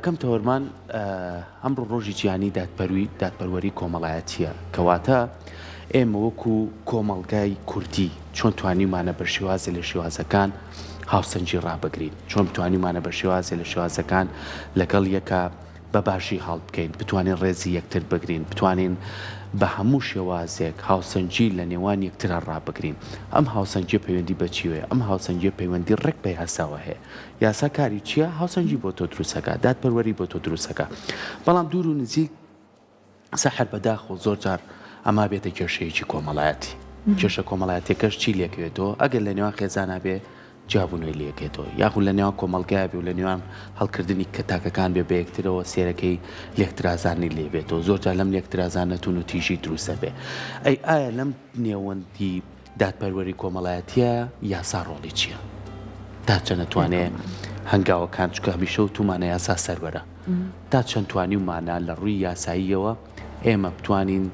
یەکەم تەوەرمان ئەمڕۆ ڕۆژی جیهانی دادپەروەری کۆمەڵایەتیە کەواتە ئێمە وەکو کۆمەڵگای کوردی چۆن توانیمانە بە شێوازە لە شێوازەکان هاوسەنجی ڕابگرین، چۆن بتوانیمانە بە شێوازە لە شێوازەکان لەگەڵ یەکە بە باشی هەڵ بکەین، بتوانین ڕێزی یەکتر بگرین، بتوانین بە هەموو شێوازێک هاوسەنجی لە نێوان یەکترە ڕابگرین. ئەم هاوسەنجی پەیوەندی بەچیوێ؟ ئەم هاوسەنجی پەیوەندی ڕێک بە یاساوە هەیە. یاسا کاری چییە؟ هاوسەنجی بۆ تۆ دروستەکە، دادپەروەری بۆ تۆ دروستەکە. بەڵام دوور و نزیک سەحر بەداخ و زۆر جار ئەما بێتە کێشەیەکی کۆمەڵایەتی. کێشە کۆمەڵایەتەکەش چی لێکوێتەوە؟ ئەگەر لە نێوان خێزانە بێ جیابوونەوەی لەکێتەوە، یاخود لە نێوان کۆمەلگای بێ و لە نێوان هەڵکردنی کە تاکەکان بێ بە یەکترەوە سێرەکەی لێکترازانی لێبێتەوە. زۆرجار لەم لێکترازانە تون و تیژی دروستە بێ. ئایا لەم نێوەندی دادپەروەری کۆمەڵایەتیە یاسا ڕۆڵی چییە؟ تا چەند نەتوانێ هەنگاوەکان چکە هەمیشە و تومانە یاسا سەربەرە، تا چەند توانیمانە لە ڕووی یاساییەوە ئێمە بتوانین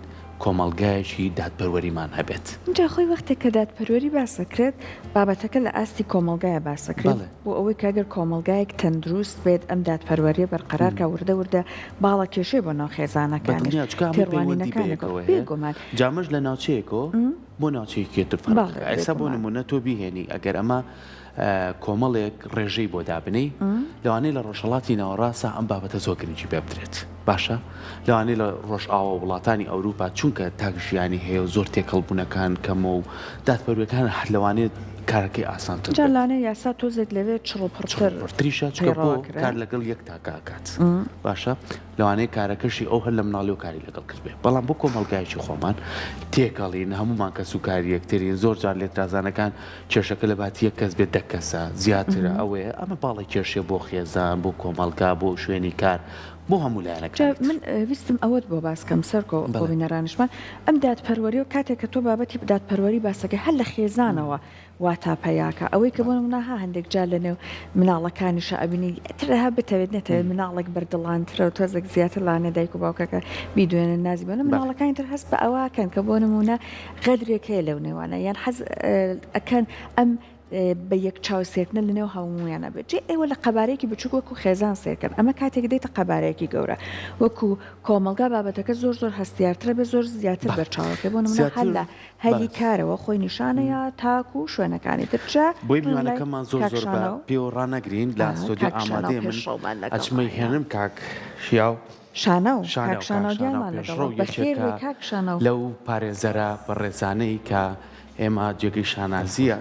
کۆمەڵگایەکی دادپەروەریمان هەبێت. اینجا خۆی وەختێک کە دادپەروەری باسەکرێت بابەتەکە لە ئاستی کۆمەڵگایە باسەکرێت بۆ ئەوەی کاگەر کۆمەڵگایەک تەندروست بێت ئەم دادپەروەریە بەرقەرارکە وردە وردە باڵە کێشەی بۆ ناو خێزانەکانی پێڕوانینەکان جامەش لە ناوچەیەکەوە بۆ ناوچەیەکێتر فەرق ئێستا بۆ نمونە تۆ بیهێنی ئەگەر ئەمە کۆمەڵێک ڕێژەی بۆ دابنەی لەوانەیە لە ڕۆژهەڵاتی ناوەڕاستە ئەم بابەتە زۆر گرنگی پێ بدرێت. باشە لەوانەیە لە ڕۆژئاوا وڵاتانی ئەوروپا چونکە تاکژیانی هەیە و زۆر تێکەڵبوونەکان کەمە و دادپەروەریەکان لەوانێت کارەکەی ئاسانتر جانلانەیە یاسا تۆزێک لەوێت چڕپڕتریشە چکە بۆ کار لەگەڵ یەک تاکات. باشە لەوانەیە کارەکەشی ئەو هەر لە مناڵی و کاری لەگەڵ کرد بێ. بەڵام بۆ کۆمەڵگایەکی خۆمان تێکەڵین هەمومان کەس و کاری یەکترین. زۆر جار لێترازانەکان کێشەکە لە باتی یەک کەس بێت 10 کەسە زیاترە ئەوەیە ئەمە باڵی کێشێ بۆ خێزان بۆ کۆمەڵگا بۆ شوێنی کار بۆ هەموو لایەنەکان. من ویستم ئەوەت بۆ باسکەم سەرکۆ بۆ بینەرانشمان ئەم دادپەروەری و کاتێک کە تۆ بابەتی دادپەروەری باسەکە هەر لە خێزانەوە وا تاپەیاکە ئەوەی کە بۆ مناها هەندێک جار لە نێو مناڵەکانیشە ئەبینی ترها بتەوێت نەتەوێت مناڵێک بەردڵانترە و تۆزێک زیاتر لاانە دایک و باوکەکە بیدوێنە نازی بۆنە مناڵەکانی تر هەست بە ئەوواکەن کە بۆ نمونە غەدرێک هەیە لەو نێوانە یان حەز ئەکەن ئەم بە یەک چاوسێکنە لە نێو هەموویانە بێت جێ ئێوە لە قەبارەیەکی بچووک وەکو خێزان سێرکەن ئەمە کاتێک دێتە قەبارەیەکی گەورە وەکو کۆمەلگا بابەتەکە زۆر زۆر هەستیارترە بێ زۆر زیاتر بەرچاوەکە بۆ نمونە هەل لە هەلی کارەوە خۆی نیشانەیە تاکو و شوێنەکانی ترجە بۆی میوانەکەمان زۆر زۆر پێوە ڕانەگرین لە ئەستۆدیۆ ئامادەی من ئەچمەی هێنم کاک شیاو شانە و شانەوەگیانمان لەگەڵ بەخێر کاکشانە لەو پارێزەرە بەڕێزانەی کە ئێمە جێگەی شانازیە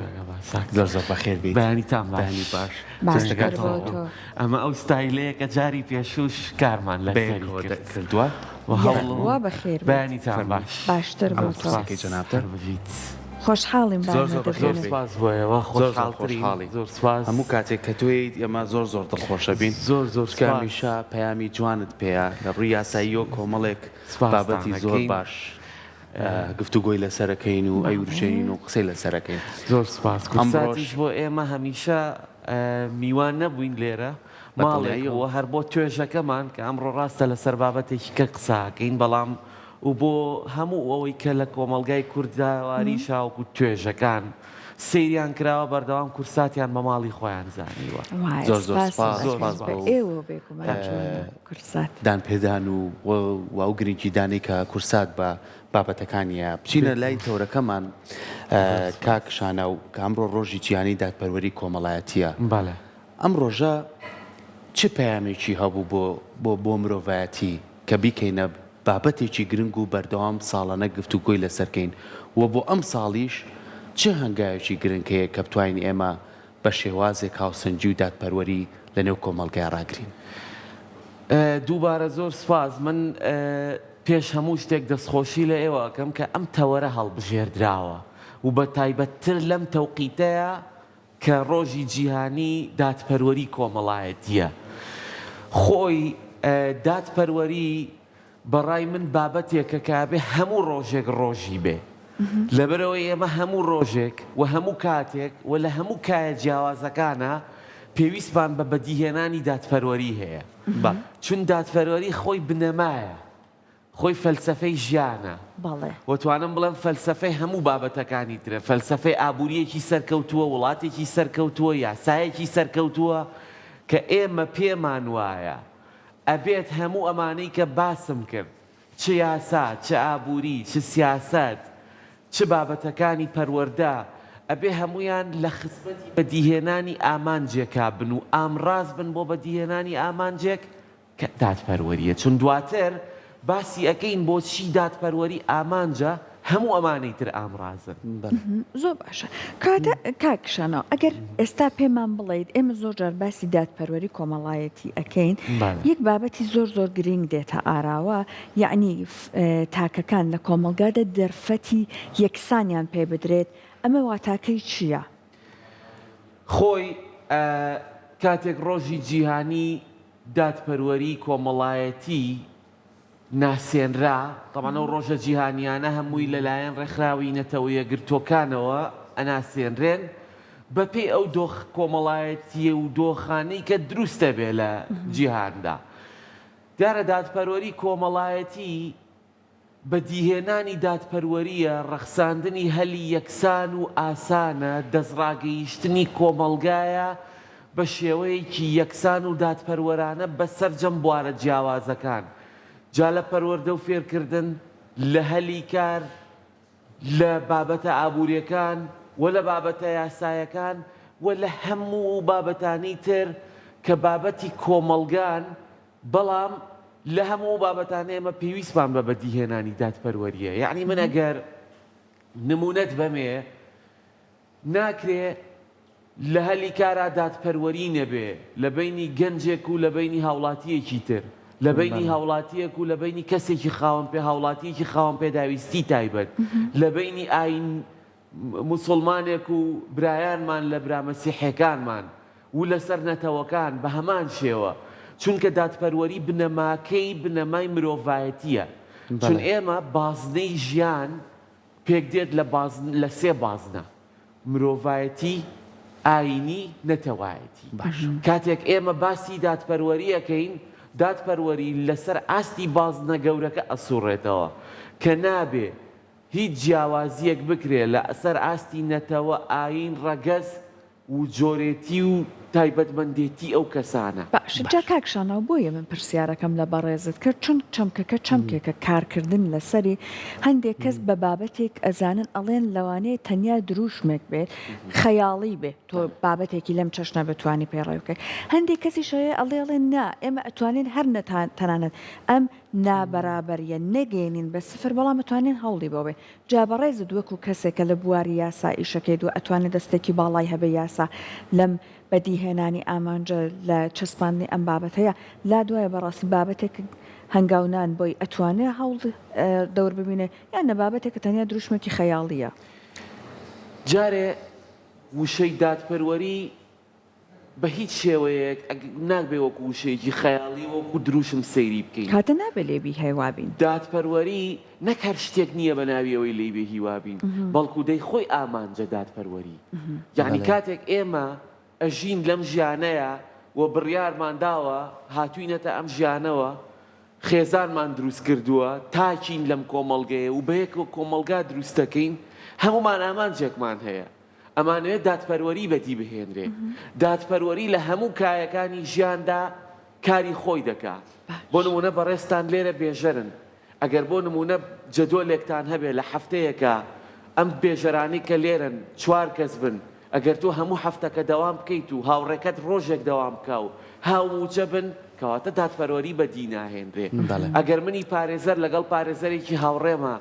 زۆر زۆر بەخێر بیت. بەیانیتان باش ئەمە ئەو ستایلەیە کە جاری پێشوش کارمان لە کردووە وا بەخێر بەیانیتان باشتر بۆ تۆ جەنابتر ببیت. خۆشحاڵیم زۆر سپاس بۆیەوە خۆشحاڵی زۆر سپاس. هەموو کاتێک کە توێیت ئێمە زۆر زۆر دڵخۆشە بین. زۆر کامیشە پەیامی جوانت پێەیە لە ڕووی یاساییۆ کۆمەڵێک بابەتی زۆر باش گفتوگۆی لەسەرەکەین و ئەیورژین و قسەی لەسەرەکەین. زۆر سپاس. ئەمڕۆژ بۆ ئێمە هەمیشە میوان نەبووین لێرە ماڵێکەوە هەر بۆ توێژەکەمان کە ئەمڕۆ ڕاستە لەسەر بابەتێکی کە قساکەین بەڵام و بۆ هەموو ئەوەی کە لە کۆمەلگای کورداواری شاوکو توێژەکان سەیریان کراوە بەردەوام کورساتیان بە ماڵی خۆیان زانیوە. زۆر زۆر سپاس دان پێدان و واو گرنگی دانی کە کورسات بە بابەتەکانیە بچینە لای تەورەکەمان کاکشانە و کە ئەمڕۆ ڕۆژی جیهانی دادپەروەری کۆمەڵایەتیە. ئەم ڕۆژە چه پەیامێکی هەبوو بۆ مرۆڤایەتی کە بیکەینە بابەتێکی گرنگ و بەردەوام ساڵانە گفتوگۆی لەسەرکەین و بۆ ئەم ساڵیش چه هەنگاوێکی گرنگ هەیە کە بتوانین ئێمە بە شێوازێک هاوسەنجی و دادپەروەری لەنێو کۆمەلگای ڕاگرین؟ دووبارە زۆر سپاس. من پێش هەموو شتێک دەستخۆشی لە ئێوەکەم کە ئەم تەوەرە هەڵبژێردراوە و بە تایبەتتر لەم تەوقیتەیە کە ڕۆژی جیهانی دادپەروەری کۆمەڵایەتیە. خۆی دادپەروەری بەڕای من بابەتێکە کابێ هەموو ڕۆژێک ڕۆژی بێ لەبەرەوەی ئێمە هەموو ڕۆژێک و هەموو کاتێک و لە هەموو کایە جیاوازەکانە پێویستمان بە بەدیهێنانی دادپەروەری هەیە. چون دادپەروەری خۆی بنەمایە خۆی فەلسەفەی ژیانە. وەتوانم بڵێم فەلسەفەی هەموو بابەتەکانی ترە. فەلسەفەی ئابووریەکی سەرکەوتووە وڵاتێکی سەرکەوتووە یاسایەکی سەرکەوتووە کە ئێمە پێمان وایە ئەبێت هەموو ئەمانەی کە باسم کرد چ یاسا چ ئابووری چ سیاست چ بابەتەکانی پەروەردە ئەبێ هەمویان لە خزمەتی بەدیهێنانی ئامانجێکا بن و ئامڕاز بن بۆ بەدیهێنانی ئامانجێک کە دادپەروەریە چون دواتر باسی ئەەکەین بۆچی دادپەروەری ئامانجە هەموو ئەمانەی تر ئامڕازن. زۆر باشە کاکشانەوە ئەگەر ئێستا پێمان بڵێیت ئێمە زۆر جار باسی دادپەروەری کۆمەڵایەتی ئەەکەین یەک بابەتی زۆر گرنگ دێتە ئاراوە یعنی تاکەکان لە کۆمەلگادە دەرفەتی یەکسانیان پێ بدرێت ئەمە واتاکەی چییە؟ خۆی کاتێک ڕۆژی جیهانی دادپەروەری کۆمەڵایەتی ناسێنرا تەمانە و ڕۆژە جیهانیانە هەمووی لەلایەن ڕێکخراوی نەتەوە یەکگرتوەکانەوە ئەناسێنرێن بەپێی ئەو دۆخ کۆمەڵایەتیە و دۆخانەی کە دروستە بێ لە جیهاندا. دیارە دادپەروەری کۆمەڵایەتی بەدیهێنانی دادپەروەریە ڕەخساندنی هەلی یەکسان و ئاسانە دەستڕاگەیشتنی کۆمەلگایە بە شێوەیەکی یەکسان و دادپەروەرانە بەسەر جەم بوارە جیاوازەکان. جا لە پەروەردە و فێرکردن لە هەلی کار لە بابەتە ئابوووریەکان و لە بابەتە یاسایەکان و لە هەموو بابەتانی تر کە بابەتی کۆمەلگان بەڵام لە هەموو بابەتانە ئێمە پێویستمان بە بەدیهێنانی دادپەروەریە. یعنی من ئەگەر نمونەت بەمێ ناکرێ لە هەلی کارا دادپەروەری نەبێ لە بینی گەنجێک و لە بینی هاوڵاتیەکی تر لە بینی هاوڵاتیەک و لە بینی کەسێکی خاوەن پێ هاوڵاتیەکی خاوەن پێداویستی تایبەت لە بینی ئاین موسڵمانێک و برایانمان لە برامەسیحەکانمان و لەسەر نەتەوەکان بە هەمان شێوە چونکە دادپەروەری بنەماکەی بنەمای مرۆڤایەتیە چون ئێمە بازنەی ژیان پێک دێت لە سێ بازنە مرۆڤایەتی ئاینی نەتەوایەتی. کاتێک ئێمە باسی دادپەروەریەکەین دادپەروەری لەسەر ئاستی بازنە گەورەکە ئەسوڕێتەوە کە نابێ هیچ جیاوازیەک بکرێ لە ئەسەر ئاستی نەتەوە ئاین ڕەگەز و جۆرێتی و تایبەتمەندێتی ئەو کەسانە. باشە جا کاکشانەوە بۆیە من پرسیارەکەم لە بەڕێزت کرد چون چەمکەکە چەمکێکە کارکردن لەسەری هەندێک کەس بە بابەتێک ئەزانن ئەڵێن لەوانەیە تەنیا دروشمێک بێت خەیاڵی بێت تۆ بابەتێکی لەم چەشنە بتوانی پێڕێ بکەیت. هەندێک کەسی شەیە ئەڵێڵێن نا ئێمە ئەتوانین هەر تەنانەت ئەم نابەرابەریە نەگەێنین بە سفر بەڵام ئەتوانین هەوڵی بۆ بێ. جا بەڕێزت وەکو کەسێکە لە بواری یاسا ئیشەکەی دو ئەتوانێت دەستێکی باڵای هەبێ یاسا لەم بەدیهێنانی ئامانجە لە چەسپاندنی ئەم بابەتەیە لا دوایە بەڕاستی بابەتێک هەنگاونان بۆی ئەتوانێت هەوڵ دەور ببینێ یان نە بابەتێکە تەنیا دروشمێکی خەیاڵیە. جارێ وشەی دادپەروەری بە هیچ شێوەیەک ناکبێ وەکو وشەیەکی خەیاڵی وەکو دروشم سەیری بکەین کاتە نابێ لێبی هەیوابین. دادپەروەری نەکار شتێک نییە بە ناویەوەی لێی بێ هیوابین بەڵکو دەی خۆی ئامانجە دادپەروەری. یعنی کاتێک ئێمە ئەژین لەم ژیانەیە و بڕیارمان داوە هاتووینەتە ئەم ژیانەوە خێزانمان دروست کردووە تاچین لەم کۆمەڵگەیە و بەیەکەوە کۆمەڵگا دروستەکەین هەمومان ئامانجێکمان هەیە ئەمانوێت دادپەروەری بەدی بهێنرێ. دادپەروەری لە هەموو کایەکانی ژیاندا کاری خۆی دەکات. بۆ نمونە بەڕێستان لێرە بێژەرن ئەگەر بۆ نمونە جەدۆلێکتان هەبێ لە هەفتەیەکە ئەم بێژەرانی کە لێرن 4 کەس بن ئەگەر تۆ هەموو هەفتەکە دەوام بکەیت و هاوڕێکەت ڕۆژێک دەوام بکە و هاوموچە بن کەواتە دادپەروەری بەدی ناهێنرێ. ئەگەر منی پارێزەر لەگەڵ پارێزەرێکی هاوڕێمە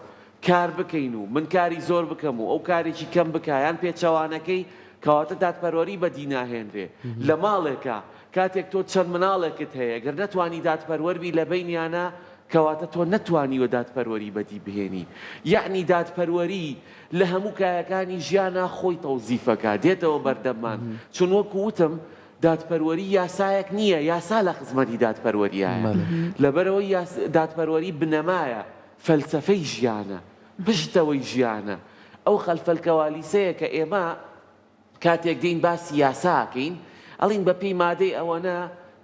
کار بکەین و من کاری زۆر بکەم و ئەو کارێکی کەم بکایان پێچەوانەکەی کەواتە دادپەروەری بەدی ناهێنرێ. لە ماڵێکە کاتێک تۆ چەند مناڵێکت هەیە گەر نەتوانی دادپەروەربی لە بینیانە کەواتە تۆ نەتوانیوە دادپەروەری بەدی بهێنی. یعنی دادپەروەری لە هەموو کایەکانی ژیانە خۆی تەوزیفەکە دێتەوە بەردەمان چون وەکو وتم دادپەروەری یاسایەک نییە یاسا لە خزمەتی دادپەروەریایە لەبەرەوەی دادپەروەری بنەمایە فەلسەفەی ژیانە پشتەوەی ژیانە. ئەو خەلفەلکەوالیسەیە کە ئێمە کاتێک دێین باسی یاساکەین ئەڵین بە پێی مادەی ئەوەنە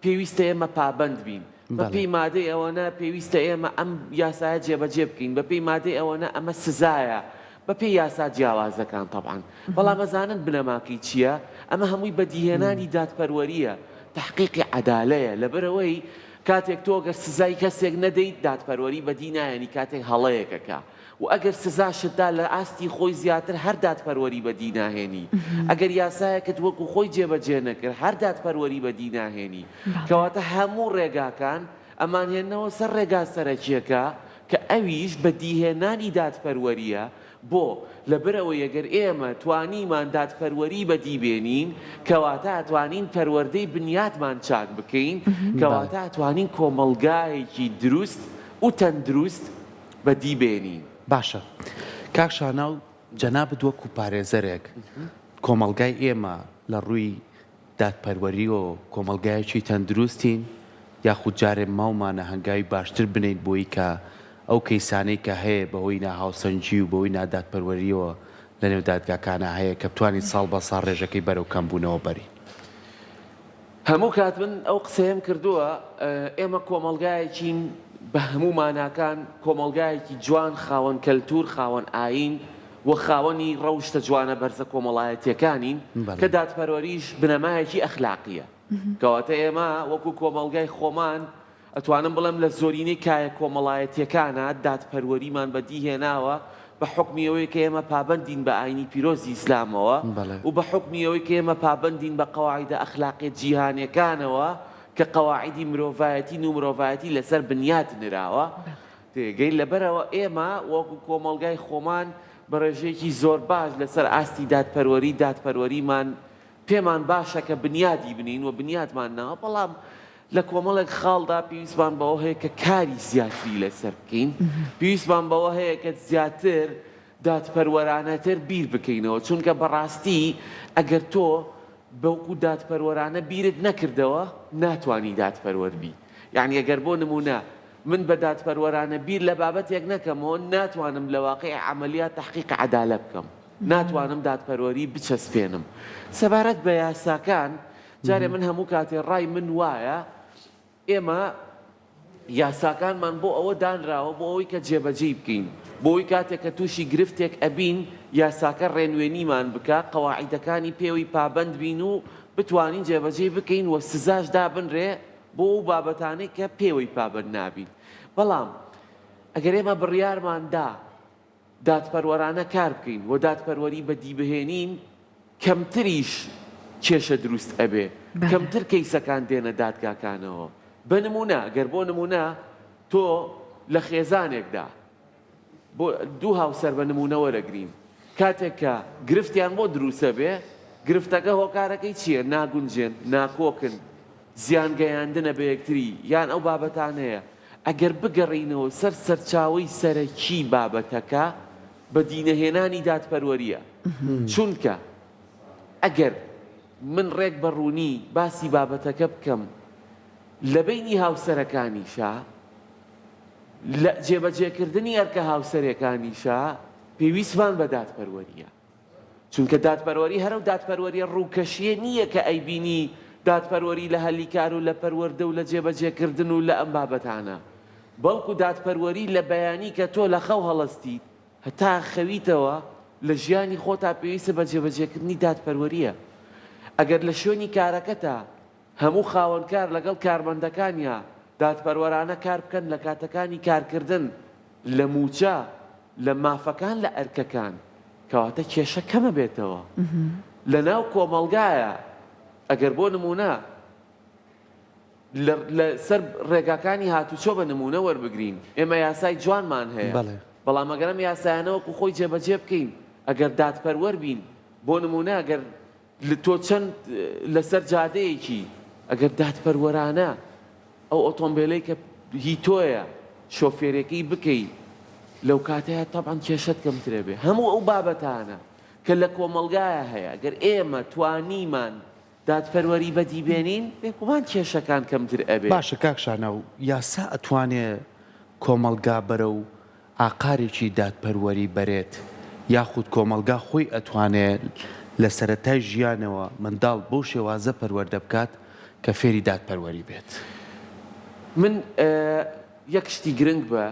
پێویستە ئێمە پابەند بین بە پێی مادەی ئەوەنە پێویستە ئێمە ئەم یاسایە جێبەجێ بکەین بە پێی مادەی ئەوەنە ئەمە سزایە بە پێی یاسا جیاوازەکان طبعاً بەڵام ئەزانن بنەماکەی چییە؟ ئەمە هەمووی بەدیهێنانی دادپەروەریە تحقیقی عەدالەیە لەبەرەوەی کاتێک تۆ گەر سزای کەسێک نەدەیت دادپەروەری بەدی نایەنی کاتێک هەڵەیەکەکە و ئەگەر سزاشتدا لە ئاستی خۆی زیاتر هەر دادپەروەری بەدی ناهێنی ئەگەر یاسایەکت وەکو خۆی جێبەجێ نەکرد هەر دادپەروەری بەدی ناهێنی کەواتە هەموو ڕێگاکان ئەمان هێنەوە سەر ڕێگا سەرەکیەکە کە ئەویش بەدیهێنانی دادپەروەریە بۆ لەبەرەوەی ئەگەر ئێمە توانیمان دادپەروەری بەدیبێنین کەواتە ئەتوانین پەروەردەی بنیاتمان چاک بکەین کەواتە ئەتوانین کۆمەلگایەکی دروست و تەندروست بەدیبێنین. باشە کاک شاناو جەنابەت وەکو پارێزەرێک کۆمەلگای ئێمە لە ڕووی دادپەروەری و کۆمەلگایەکی تەندروستین یاخود جارێ ماومانە هەنگاوی باشتر بنیت بۆی کە ئەو کەیسانەی کە هەیە بەهۆی ناهاوسەنجی و بەهۆی نادادپەروەریەوە لە نێو دادگاکانە هەیە کە بتوانین ساڵ بە ساڵ ڕێژەکەی بەرەو کەمبوونەوە بەری. هەموو کات من ئەو قسەیەم کردووە ئێمە کۆمەلگایەکین بە هەموو ماناکان کۆمەلگایەکی جوان خاوەن کەلتور خاوەن ئاین و خاوەنی ڕەوشتە جوانە بەرزە کۆمەڵایەتیەکانین کە دادپەروەریش بنەمایەکی ئەخلاقیە کەواتە ئێمە وەکو کۆمەلگای خۆمان ئەتوانم بڵێم لە زۆرینەی کایە کۆمەڵایەتیەکانە دادپەروەریمان بەدیهێناوە بە حکمیەوەی کە ئێمە پابەندین بە ئاینی پیرۆزی ئیسلامەوە و بە حکمیەوەی کە ئێمە پابەندین بە قەواعیدە ئەخلاقی جیهانیەکانەوە کە قەواعیدی مرۆڤایەتی و مرۆڤایەتی لەسەر بنیات نراوە تێگەی لەبەرەوە ئێمە وەکو کۆمەلگای خۆمان بە ڕێژەیەکی زۆر باش لەسەر ئاستی دادپەروەریمان پێمان باشە کە بنیادی بنین و بنیاتمان ناوە بەڵام لە کۆمەڵێک خاڵدا پێویستمان بەوە هەیە کە کاری زیاتری لەسەر بکەین پێویستمان بەوە هەیە کە زیاتر دادپەروەرانەتر بیر بکەینەوە چونکە بەڕاستی ئەگەر تۆ بەوکو دادپەروەرانە بیرت نەکردەوە ناتوانی دادپەروەربی یعنی ئەگەر بۆ نمونە من بە دادپەروەرانە بیر لە بابەتێک نەکەمەوە ناتوانم لە واقعی عەمەلیات تەحقیق عەدالە بکەم ناتوانم دادپەروەری بچەسپێنم سەبارەت بە یاساکان جارێ من هەموو کاتێ ڕای من وایە ئێمە یاساکانمان بۆ ئەوە دانراوە بۆ ئەوەی کە جێبەجێ بکەین بۆ ئەوەی کاتێک کە تووشی گرفتێک ئەبین یاساکە ڕێنوێنیمان بکە قەواعیدەکانی پێوەی پابەند بین و بتوانین جێبەجێ بکەین و سزاش دابنرێ بۆ ئەو بابەتانەی کە پێوەی پابەند نابین بەڵام ئەگەر ئێمە بڕیارماندا دادپەروەرانە کار بکەین و دادپەروەری بەدیبهێنین کەمتریش کێشە دروست ئەبێ کەمتر کەیسەکان دێنە دادگاکانەوە بە نمونە گەر بۆ نمونە تۆ لە خێزانێکدا بۆ دوو هاوسەر بە نمونە وەرەگرین کاتێک کە گرفتیان بۆ دروستە بێ گرفتەکە هۆکارەکەی چییە ناگونجێن ناکۆکن زیانگەیاندنە بە یەکتری یان ئەو بابەتانەیە ئەگەر بگەڕینەوە سەر سەرچاوەی سەرەکی بابەتەکە بە دینەهێنانی دادپەروەریە چونکە ئەگەر من ڕێک بەڕوونی باسی بابەتەکە بکەم لە بینی هاوسەرەکانیشە لە جێبەجێکردنی ئەرکە هاوسەرەکانیشە پێویستمان بە دادپەروەریە چونکە دادپەروەری هەرو دادپەروەریە ڕووکەشیە نییە کە ئەیبینی دادپەروەری لە هەلیکار و لە پەروەردە و لە جێبەجێکردن و لە ئەم بابەتانە بەڵکو دادپەروەری لە بەیانی کە تۆ لە خەو هەڵەستیت هەتا خەویتەوە لە ژیانی خۆتا پێویستە بە جێبەجێکردنی دادپەروەریە ئەگەر لە شوێنی کارەکەتە هەموو خاوەنکار لەگەڵ کارمەندەکانیە دادپەروەرانە کار بکەن لە کاتەکانی کارکردن لە موچە لە مافەکان لە ئەرکەکان کەواتە کێشە کەمە بێتەوە لە ناو کۆمەلگایە ئەگەر بۆ نمونە لە سەر ڕێگاکانی هاتوچۆ بە نمونە وەربگرین ئێمە یاسای جوانمان هەیە بەڵام ئەگەرم یاسایانەوەکو خۆی جێبەجێ بکەین ئەگەر دادپەروەر بین بۆ نمونە ئەگەر تۆ چەند لەسەر جادەیەکی ئەگەر دادپەروەرانە ئەو ئۆتۆمبیلەی کە هی تۆیە شۆفێرەکەی بکەیت لەو کاتەیە تەبعاً کێشەت کەمترە بێ هەموو ئەو بابەتانە کە لە کۆمەلگایە هەیە ئەگەر ئێمە توانیمان دادپەروەری بەدیبێنین بێگومان کێشەکان کەمتر ئەبێ باشە کاک شاناو یاسا ئەتوانێ کۆمەلگا بەرە و ئاقارێکی دادپەروەری بەرێت یاخود کۆمەلگا خۆی ئەتوانێت لە سەرەتای ژیانەوە منداڵ بۆ شێوازە پەروەردە بکات کە فێری دادپەروەری بێت من یەک شتی گرنگ بە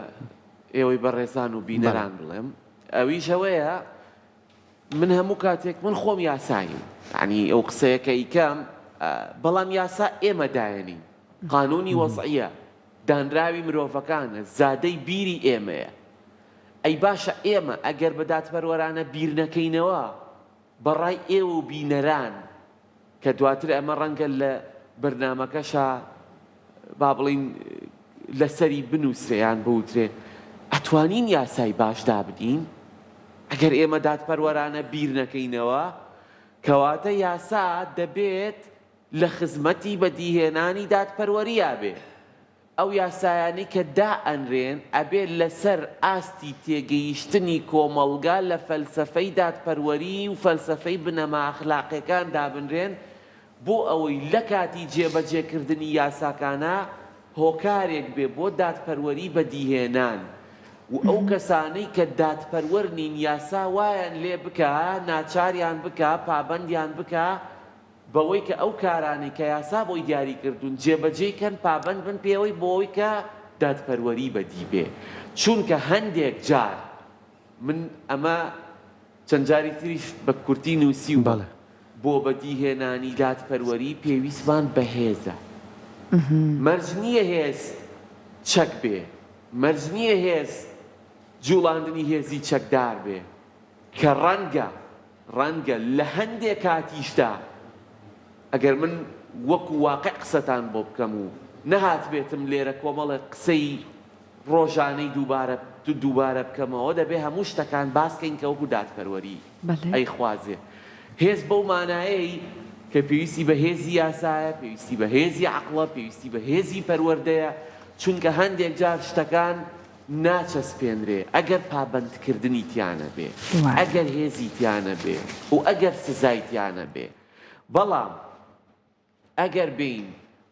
ئێوەی بەڕێزان و بینەران بڵێم ئەویش ئەوەیە من هەموو کاتێک من خۆم یاسایم یعنی ئەو قسەیە کە ئیکەم بەڵام یاسا ئێمە دایەنین قانونی وەزعیە دانراوی مرۆڤەکانە زادەی بیری ئێمەیە ئەی باشە ئێمە ئەگەر بە دادپەروەرانە بیر نەکەینەوە بەڕای ئێوە و بینەران کە دواتر ئەمە ڕەنگە لە بەرنامەکەشە با بڵین لەسەری بنووسرێیان بوترێ ئەتوانین یاسای باش دابدین ئەگەر ئێمە دادپەروەرانە بیر نەکەینەوە کەواتە یاسا دەبێت لە خزمەتی بەدیهێنانی دادپەروەریە بێ ئەو یاسایانی کە دائەنرێن ئەبێت لەسەر ئاستی تێگەیشتنی کۆمەڵگا لە فەلسەفەی دادپەروەری و فەلسەفەی بنەما ئەخلاقیەکان دابنرێن بۆ ئەوەی لە کاتی جێبەجێکردنی یاساکانە هۆکارێک بێ بۆ دادپەروەری بەدیهێنان و ئەو کەسانەی کە دادپەروەر نین یاسا وایان لێ بکە ناچاریان بکە پابەندیان بکە بەوەی کە ئەو کارانەی کە یاسا بۆی دیاری کردوون جێبەجێکەن پابەند بن پێوەی بۆی کە دادپەروەری بەدی بێ چونکە هەندێک جار من ئەمە چەند جاری تریش بە کورتی نووسی و بۆ بەدیهێنانی دادپەروەری پێویستمان بەهێزە مەرج نییە هێز چەک بێ مەرج نییە هێز جوڵاندنی هێزی چەکدار بێ کە ڕەنگە لە هەندێک کاتیشدا ئەگەر من وەکو واقع قسەتان بۆ بکەم و نەهات بێتم لێرە کۆمەڵە قسەی ڕۆژانەی دووبارە بکەمەوە دەبێ هەموو شتەکان باسکەین کە وەکو دادپەروەری ئەی خوازێ هێز بەو مانایەی کە پێویستی بە هێزی یاسایە پێویستی بە هێزی عەقڵە پێویستی بە هێزی پەروەردەیە چونکە هەندێک جار شتەکان ناچەسپێنرێ ئەگەر پابەندکردنی تیانە بێ ئەگەر هێزی تیانە بێ و ئەگەر سزای تیانە بێ بەڵام ئەگەر بین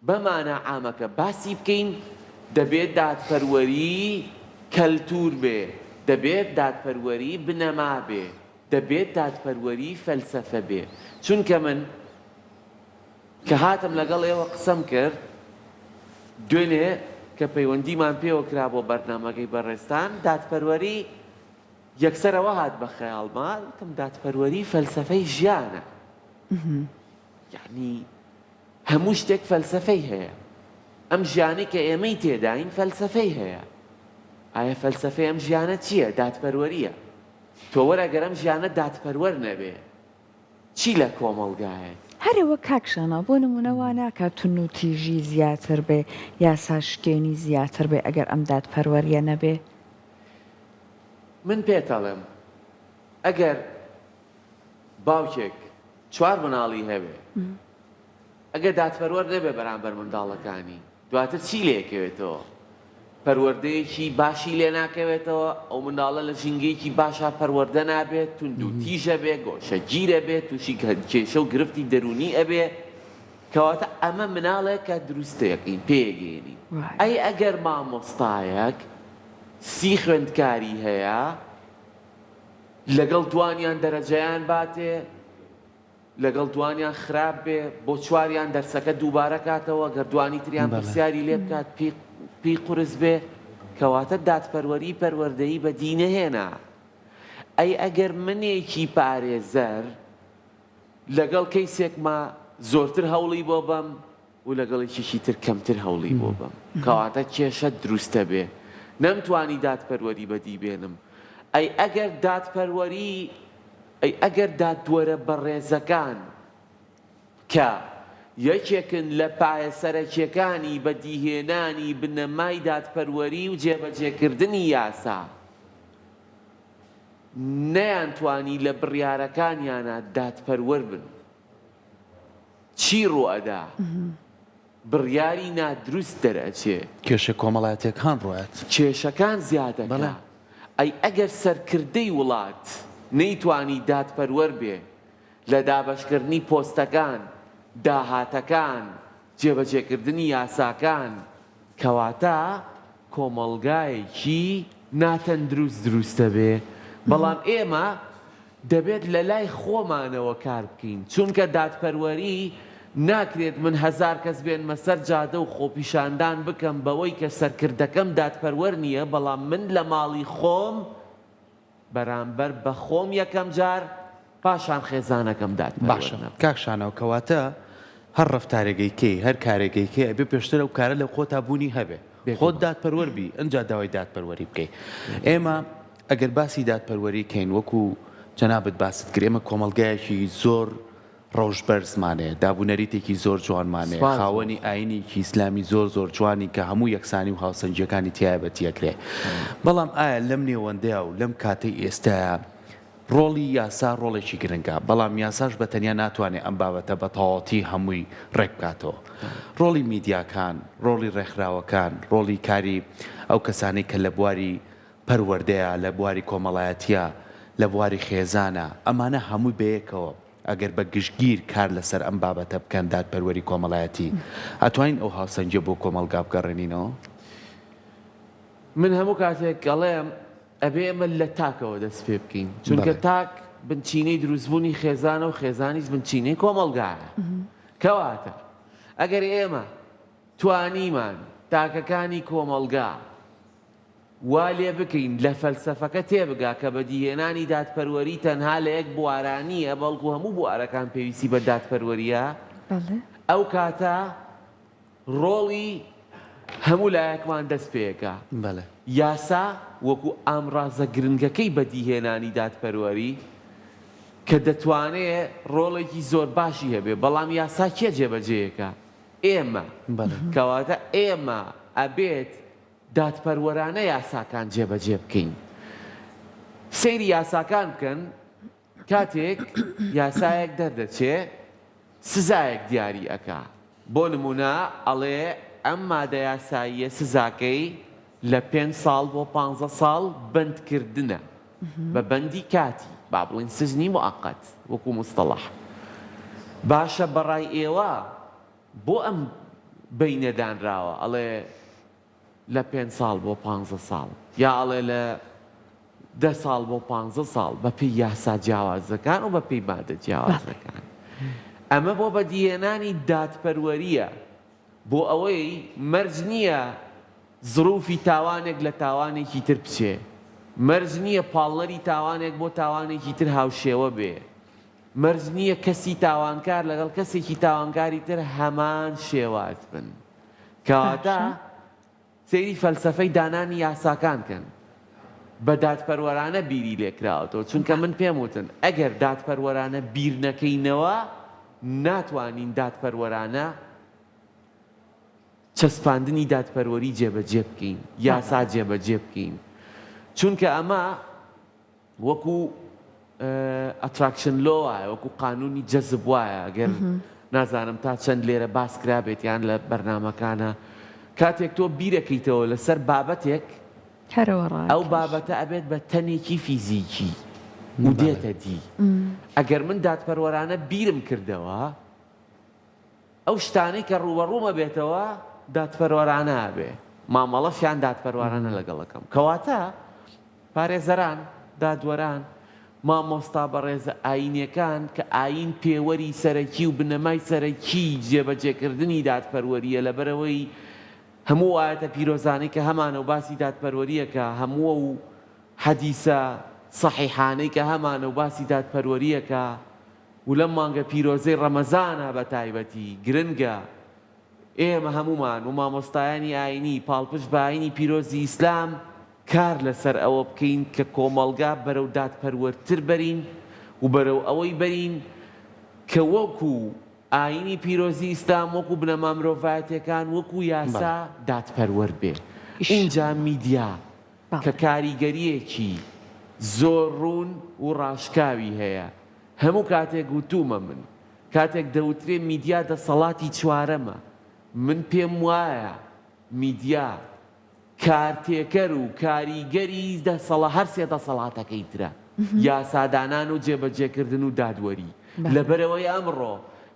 بەمانە عامەکە باسی بکەین دەبێت دادپەروەری کەلتور بێ دەبێت دادپەروەری بنەما بێ دەبێت دادپەروەری فەلسەفە بێ چونکە من کە هاتم لەگەڵ ئێوە قسەم کرد دوێنێ کە پەیوەندیمان پێوە کرا بۆ بەرنامەکەی بەڕێستان دادپەروەری یەکسەرەوە هات بە خەیاڵمان وتم دادپەروەری فەلسەفەی ژیانە یعنی هەموو شتێک فەلسەفەی هەیە ئەم ژیانی کە ئێمەی تێداین فەلسەفەی هەیە ئایا فەلسەفەی ئەم ژیانە چییە؟ دادپەروەریە تۆ وەرەگەر ئەم ژیانە دادپەروەر نەبێ چی لە کۆمەڵگایە؟ هەرەوە کاکشانە بۆ نمونەوە ناکات تون و تیژی زیاتر بێ یاسا شکێنی زیاتر بێ ئەگەر ئەم دادپەروەریە نەبێ من پێتەڵێم ئەگەر باوکێک 4 مناڵی هەبێ ئەگەر دادپەروەر نەبێ بەرامبەر منداڵەکانی دواتر چی لێکەوێتەوە؟ پەروەردەیەکی باشی لێ ناکەوێتەوە ئەو منداڵە لە ژینگەیەکی باشا پەروەردە نابێت تونند و تیژە بێ گۆشە گیرە بێت تووشی کێشە و گرفتی دەرونی ئەبێ کەواتە ئەمە مناڵێک کە دروستەیەکەین پێگەێنی ئەی ئەگەر مامۆستایەک 30 خوێندکاری هەیە لەگەڵ دوانیان دەرەجەیان باتێ لەگەڵ دوانیان خراپ بێ بۆ 4یان دەرسەکە دووبارە کاتەوە گەردوانی تریان پرسیاری لێ بکات پێی قورس بێ کەواتە دادپەروەری پەروەردەیی بەدی نەهێنا ئەی ئەگەر منێکی پارێزەر لەگەڵ کەیسێکما زۆرتر هەوڵی بۆ بەم و لەگەڵێکیشی تر کەمتر هەوڵی بۆ بەم کەواتە کێشە دروستە بێ نەمتوانی دادپەروەری بەدی بێنم ئەی ئەگەر دادپەروەری ئەی ئەگەر دادوەرە بەڕێزەکان کە یەکێکن لە پایە سەرەکیەکانی بەدیهێنانی بنەمای دادپەروەری و جێبەجێکردنی یاسا نەیانتوانی لە بڕیارەکانیانە دادپەروەر بن چی ڕوئەدا؟ بڕیاری نادروست دەرەچێ کێشە کۆمەڵایەتیەکان ڕوات کێشەکان زیادەکە ئەی ئەگەر سەرکردەی وڵات نەیتوانی دادپەروەر بێ لە دابەشکردنی پۆستەکان داهاتەکان جێبەجێکردنی یاساکان کەواتە کۆمەڵگایەکی ناتەندروست دروستە بێ بەڵام ئێمە دەبێت لە لای خۆمانەوە کار بکەین چونکە دادپەروەری ناکرێت من 1000 کەس بێنمە سەر جادە و خۆپیشاندان بکەم بەوەی کە سەرکردەکەم دادپەروەر نییە بەڵام من لە ماڵی خۆم بەرامبەر بە خۆم یەکەم جار پاشان خێزانەکەم باشە کاکشانەوە کەواتە هەر ڕەفتارێگەی کێ هەر کارێگەی کێ ئەبێ پێشتر ئەو کارە لە خۆتا بوونی هەبێ خۆت دادپەروەربی ئەنجا داوای دادپەروەری بکەیت. ئێمە ئەگەر باسی دادپەروەری کەین وەکو جەنابەت باست کرد ئێمە کۆمەڵگایەکی زۆر ڕۆژبەرزمانەیە، دابوونەریتێکی زۆر جوانمانەیە، خاوەنی ئاینێکی ئیسلامی زۆر جوانی کە هەموو یەکسانی و هاوسەنجەکانی تایبەتیەکرێ. بەڵام ئایا لەم نێوەندەیە و لەم کاتەی ئێستاە ڕۆڵی یاسا ڕۆڵێکی گرنگە، بەڵام یاساش بە تەنیا ناتوانێت ئەم بابەتە بە تەواوەتی هەمووی ڕێک بکاتەوە. ڕۆڵی میدیاکان، ڕۆڵی ڕێکخراوەکان، ڕۆڵی کاری ئەو کەسانەی کە لە بواری پەروەردەیە، لە بواری کۆمەڵایەتیە، لە بواری خێزانە، ئەمانە هەمووی بەیەکەوە ئەگەر بە گشتگیر کار لەسەر ئەم بابەتە بکەن دادپەروەری کۆمەڵایەتی ئەتوانین ئەو هاوسەنجە بۆ کۆمەلگا بگەڕێنینەوە. من هەموو کاتێک گەڵێم ئەبێ ئێمە لە تاکەوە دەست پێ بکەین، چونکە تاک بنچینەی دروستبوونی خێزانە و خێزانیش بنچینەی کۆمەلگایە. کەواتە ئەگەر ئێمە توانیمان تاکەکانی کۆمەلگا وا لێ بکەین لە فەلسەفەکە تێبگا کە بەدیهێنانی دادپەروەری تەنها لە یەک بوارانیە بەڵکو هەموو بوارەکان پێویستی بە دادپەروەریە، ئەو کاتە ڕۆڵی هەموو لایەکمان دەست پێەکە. یاسا وەکو ئامڕازە گرنگەکەی بەدیهێنانی دادپەروەری کە دەتوانێت ڕۆڵێکی زۆر باشی هەبێ، بەڵام یاسا کێ جێبەجێیەکە؟ ئێمە. کەواتە ئێمە ئەبێت دادپەروەرانە یاساکان جێبەجێ بکەین. سەیری یاساکان بکەن، کاتێک یاسایەک دەردەچێت سزایەک دیاری ئەکا. بۆ نمونە ئەڵێ ئەم مادە یاساییە سزاکەی لە 5 ساڵ بۆ 15 ساڵ بەندکردنە بە بەندی کاتی، با بڵین سژنی موعەقەت وەکو مستەڵەح. باشە بەڕای ئێوە بۆ ئەم بەینەدانراوە ئەڵێ لە 5 ساڵ بۆ 15 ساڵ یا ئەڵێ لە 10 ساڵ بۆ 15 ساڵ بە پێی یاسا جیاوازەکان و بە پێی مادە جیاوازەکان؟ ئەمە بۆ بەدیهێنانی دادپەروەریە، بۆ ئەوەی مەرج نییە زروفی تاوانێک لە تاوانێکی تر بچێ، مەرج نییە پاڵنەری تاوانێک بۆ تاوانێکی تر هاوشێوە بێ، مەرج نییە کەسی تاوانکار لەگەڵ کەسێکی تاوانکاری تر هەمان شێوات بن. کەواتە سەیری فەلسەفەی دانانی یاساکان کەن، بە دادپەروەرانە بیری لێکراوەتەوە، چونکە من پێم وتن ئەگەر دادپەروەرانە بیر نەکەینەوە ناتوانین دادپەروەرانە چەسپاندنی دادپەروەری جێبەجێ بکەین، یاسا جێبەجێ بکەین، چونکە ئەمە وەکو ئەتراکشن لۆ وایە، وەکو قانونی جەزب وایە. ئەگەر نازانم تا چەند لێرە باس کرابێت یان لە بەرنامەکانە، کاتێک تۆ بیرەکەیتەوە لەسەر بابەتێک، ئەو بابەتە ئەبێت بە تەنێکی فیزیکی و دێتە دی. ئەگەر من دادپەروەرانە بیرم کردەوە، ئەو شتانەی کە ڕوبەڕوومە بێتەوە دادپەروەرانە هەبێ، مامەڵەفیان دادپەروەرانە لەگەڵەکەم. کەواتە پارێزەران، دادوەران، مامۆستا بەڕێزە ئاینیەکان کە ئاین پێوەری سەرەکی و بنەمای سەرەکی جێبەجێکردنی دادپەروەریە، لەبەرەوەی هەموو ئاەتە پیرۆزانەی کە هەمانە و باسی دادپەروەریەکە، هەمووە و حەدیسە سەحیحانەی کە هەمانە و باسی دادپەروەریەکە، و لەم مانگە پیرۆزەی ڕەمەزانە بە تایبەتی گرنگە ئێمە هەمومان و مامۆستایانی ئاینی پاڵپشت بە ئاینی پیرۆزی ئیسلام کار لەسەر ئەوە بکەین کە کۆمەڵگا بەرەو دادپەروەرتر بەرین و بەرەو ئەوەی بەرین کە وەکو ئاینی پیرۆزی ئیسلام، وەکو بنەما مرۆڤایەتیەکان، وەکو یاسا دادپەروەر بێ. اینجا میدیا کە کاریگەریەکی زۆر ڕوون و ڕاشکاوی هەیە. هەموو کاتێک وتومە من کاتێک دەوترێ میدیا دەسەڵاتی چوارەمە، من پێم وایە میدیا کارتێکەر و کاریگەری هەر سێ دەسەڵاتەکەی ترە، یاسادانان و جێبەجێکردن و دادوەری. لەبەرەوەی ئەمڕۆ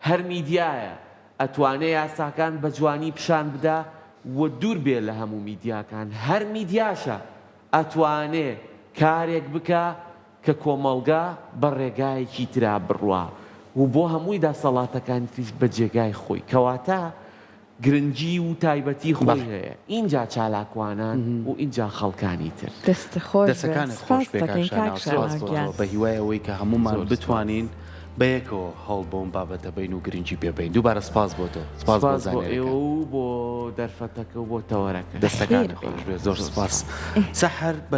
هەر میدیایە ئەتوانێ یاساکان بە جوانی پیشان بدا و دوور بێ لە هەموو میدیاکان. هەر میدیاشە ئەتوانێ کارێک بکە کە کۆمەڵگا بە ڕێگایەکی ترا بڕوا و بۆ هەمووی دەسەڵاتەکانی تریش بە جێگای خۆی. کەواتە گرنگی و تایبەتی خۆی هەیە. اینجا چالاکوانان و اینجا خەڵکانی تر. دەستەکانت خۆش بێ کاکشاناو، بە هیوای ئەوەی کە هەمومان بتوانین بەیەکەوە هەڵ بۆم بابەتە بین و گرنگی پێبین دووبارە سپاس بۆ تۆ سپاس بۆ سپاس بۆ زانیاریەکان. ئێوە و بۆ دەرفەتەکە و بۆ تەوەرەکە دەستەکانی خۆش بێ زۆر سپاس سەحەر